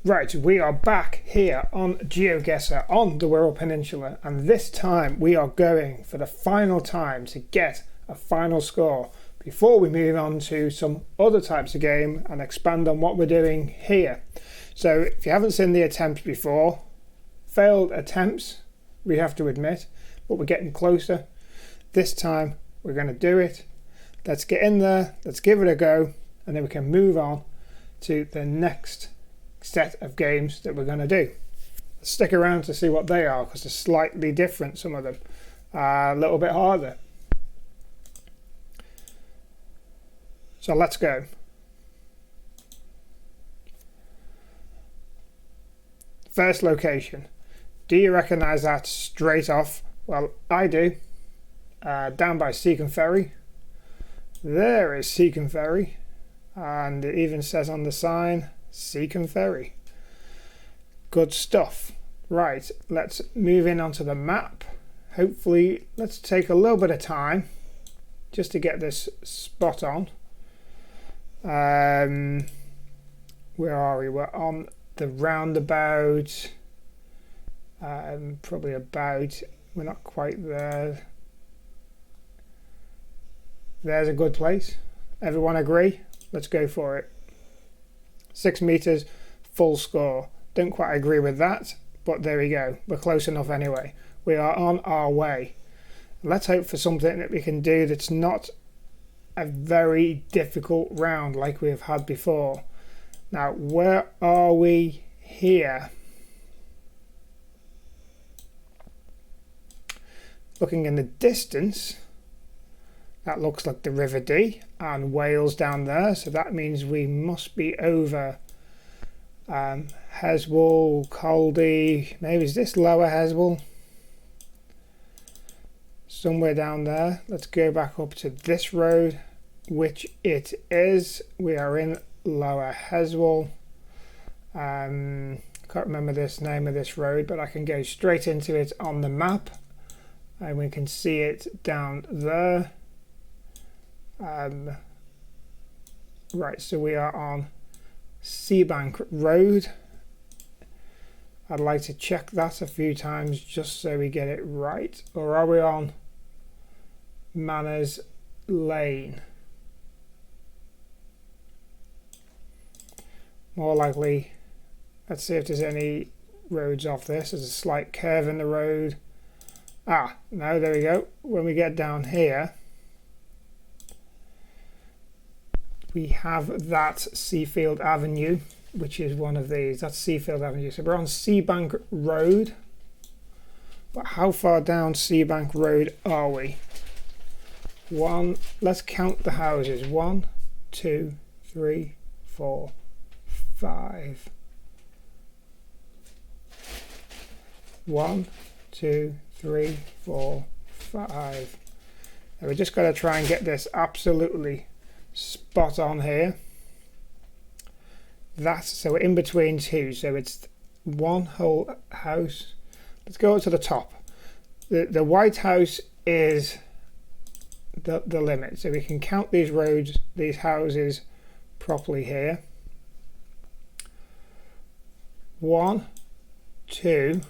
Right, we are back here on Geoguessr on the Wirral Peninsula, and this time we are going for the final time to get a final score before we move on to some other types of game and expand on what we're doing here. So if you haven't seen the attempts before, failed attempts, we have to admit, but we're getting closer. This time we're going to do it. Let's get in there, let's give it a go, and then we can move on to the next set of games that we're going to do. Stick around to see what they are, because they're slightly different, some of them are a little bit harder. So let's go. First location. Do you recognise that straight off? Well, I do. Down by Seacombe Ferry. There is Seacombe Ferry, and it even says on the sign Seacombe Ferry. Good stuff. Right, let's move in onto the map. Hopefully, let's take a little bit of time just to get this spot on. Where are we? We're on the roundabout. Probably about, we're not quite there. There's a good place. Everyone agree? Let's go for it. 6 meters, full score. Don't quite agree with that, but there we go. We're close enough anyway. We are on our way. Let's hope for something that we can do that's not a very difficult round like we have had before. Now, where are we here? Looking in the distance, that looks like the River Dee and Wales down there, so that means we must be over Heswall, Caldy, maybe is this Lower Heswall? Somewhere down there. Let's go back up to this road, which it is. We are in Lower Heswall. I can't remember this name of this road, but I can go straight into it on the map and we can see it down there. Right, so we are on Seabank Road. I'd like to check that a few times just so we get it right. Or are we on Manners Lane? More likely, let's see if there's any roads off this. There's a slight curve in the road. Ah, no, there we go. When we get down here, we have that Seafield Avenue, which is one of these. That's Seafield Avenue. So we're on Seabank Road. But how far down Seabank Road are we? Let's count the houses. 1, 2, 3, 4, 5. 1, 2, 3, 4, 5. Now we just got to try and get this absolutely spot on here. That's so we're in between two, so it's one whole house. Let's go up to the top. The White House is the limit, so we can count these roads, these houses properly here. 1, 2.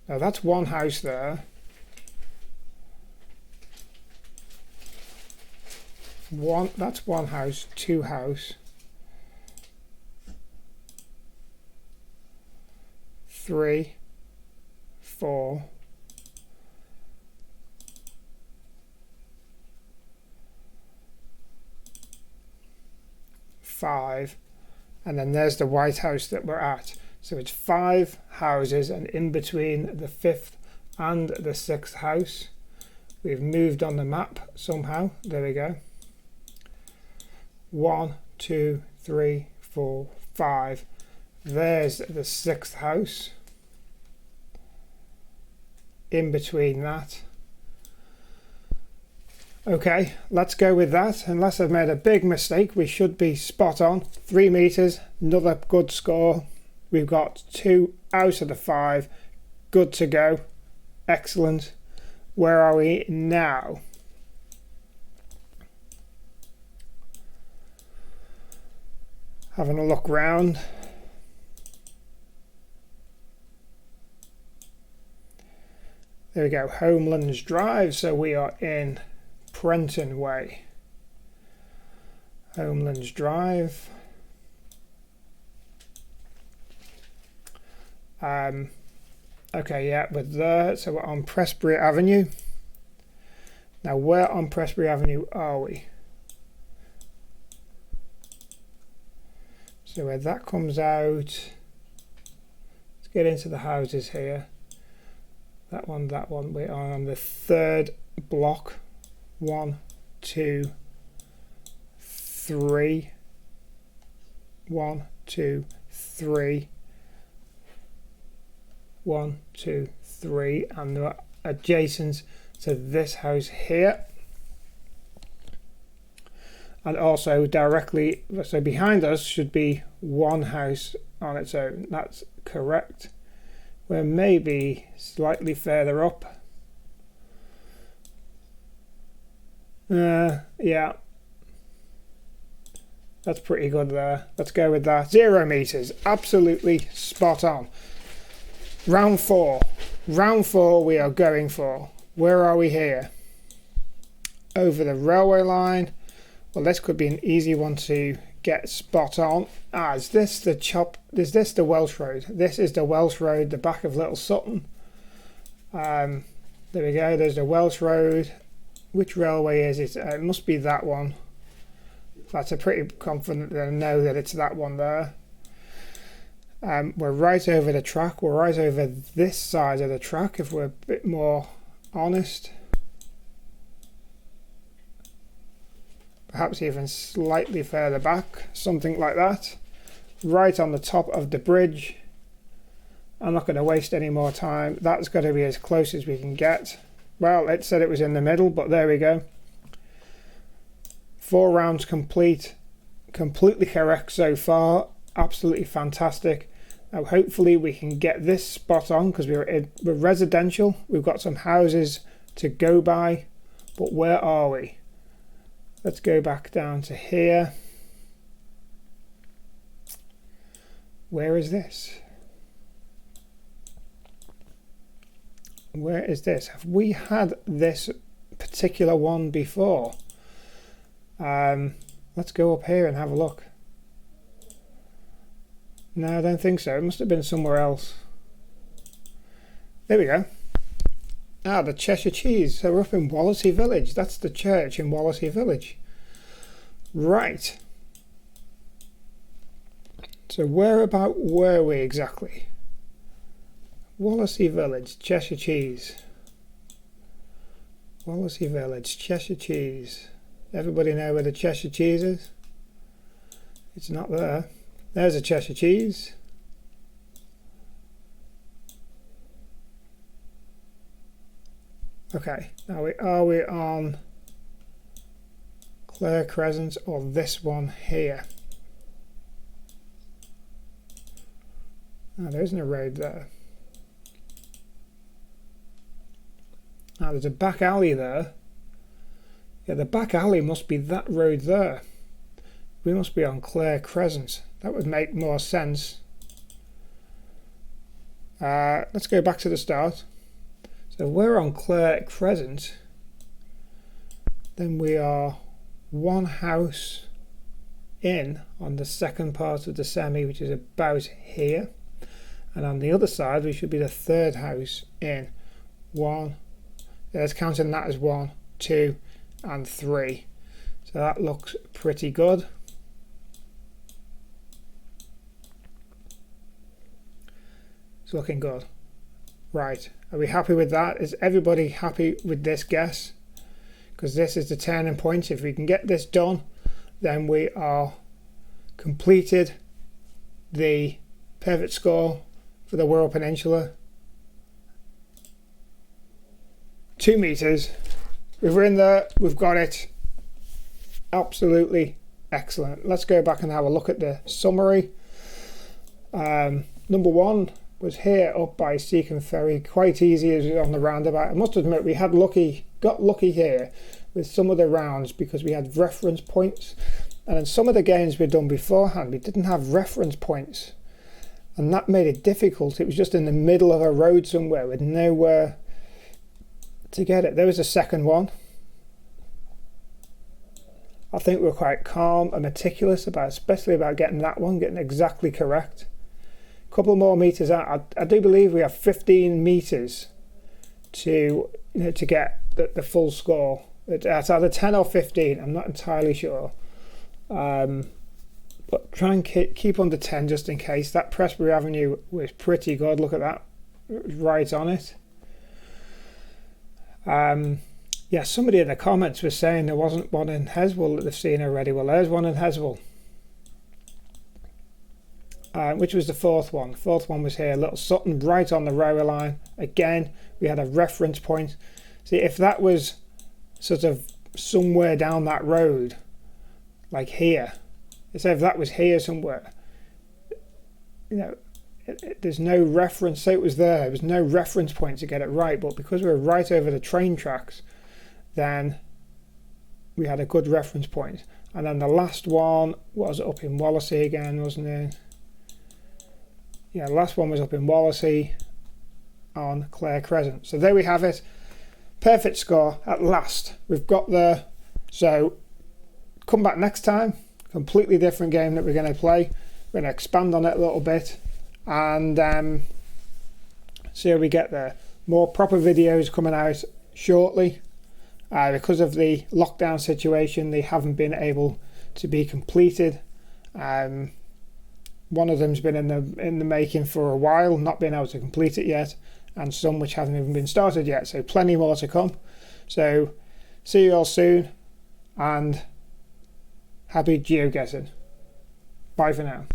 Now that's one house there. That's one house, 2 house, 3, 4, 5, and then there's the White House that we're at. So it's 5 houses, and in between the 5th and the 6th house, we've moved on the map somehow. There we go. 1, 2, 3, 4, 5. There's the 6th house. In between that. Okay, let's go with that. Unless I've made a big mistake, we should be spot on. 3 meters, another good score. We've got 2 out of the 5. Good to go. Excellent. Where are we now? Having a look round. There we go, Homelands Drive, so we are in Prenton Way. Homelands Drive. Okay, yeah, we're there, so we're on Prestbury Avenue. Now, where on Prestbury Avenue are we? So where that comes out, let's get into the houses here. That one, we're on the third block. 1, 2, 3. 1, 2, 3. 1, 2, 3, and they're adjacent to this house here. And also directly, so behind us should be one house on its own. That's correct. We're maybe slightly further up. Yeah. That's pretty good there. Let's go with that. 0 meters. Absolutely spot on. Round 4. Round 4 we are going for. Where are we here? Over the railway line. Well, this could be an easy one to get spot on. Is this the Welsh Road? This is the Welsh Road, the back of Little Sutton. There we go, there's the Welsh Road. Which railway is it? It must be that one. That's a pretty confident that I know that it's that one there. We're right over the track. We're right over this side of the track, if we're a bit more honest. Perhaps even slightly further back, something like that. Right on the top of the bridge. I'm not going to waste any more time. That's got to be as close as we can get. Well, it said it was in the middle, but there we go. 4 rounds complete. Completely correct so far. Absolutely fantastic. Now hopefully we can get this spot on, because we're residential. We've got some houses to go by. But where are we? Let's go back down to here. Where is this? Where is this? Have we had this particular one before? Let's go up here and have a look. No, I don't think so. It must have been somewhere else. There we go. Ah, the Cheshire Cheese. So we're up in Wallasey Village. That's the church in Wallasey Village. Right. So whereabout were we exactly? Wallasey Village, Cheshire Cheese. Wallasey Village, Cheshire Cheese. Everybody know where the Cheshire Cheese is? It's not there. There's a Cheshire Cheese. Okay, now are we on Clare Crescent or this one here? Oh, there isn't a road there. Now there's a back alley there. Yeah, the back alley must be that road there. We must be on Clare Crescent. That would make more sense. Let's go back to the start. So we're on Clare Crescent. Then we are one house in on the second part of the semi, which is about here. And on the other side, we should be the third house in. 1. Let's count that as 1, 2, and 3. So that looks pretty good. It's looking good. Right, are we happy with that? Is everybody happy with this guess? Because this is the turning point. If we can get this done, then we are completed the perfect score for the Wirral Peninsula. 2 meters. We're in there. We've got it. Absolutely excellent. Let's go back and have a look at the summary. Number 1 was here up by Seacombe Ferry, quite easy as on the roundabout. I must admit we had got lucky here with some of the rounds because we had reference points. And in some of the games we'd done beforehand, we didn't have reference points, and that made it difficult. It was just in the middle of a road somewhere with nowhere to get it. There was a second one. I think we were quite calm and meticulous about, especially about getting that one, getting exactly correct. A couple more meters out. I do believe we have 15 meters to get the full score. It's either 10 or 15. I'm not entirely sure. But try and keep under 10 just in case. That Pressbury Avenue was pretty good. Look at that, right on it. Yeah, somebody in the comments was saying there wasn't one in Heswell that they've seen already. Well, there's one in Heswell, which was the fourth one. The fourth one was here, Little Sutton, right on the railway line. Again, we had a reference point. See, if that was sort of somewhere down that road, like here, say if that was here somewhere, there's no reference. Say it was there was no reference point to get it right, but because we were right over the train tracks, then we had a good reference point. And then the last one was up in Wallasey again, wasn't it? Yeah, the last one was up in Wallasey on Clare Crescent. So there we have it. Perfect score at last. We've got there. So come back next time. Completely different game that we're going to play. We're going to expand on it a little bit and see how we get there. More proper videos coming out shortly. Because of the lockdown situation, they haven't been able to be completed. One of them's been in the making for a while, not been able to complete it yet, and some which haven't even been started yet. So plenty more to come. So see you all soon, and happy geoguessing. Bye for now.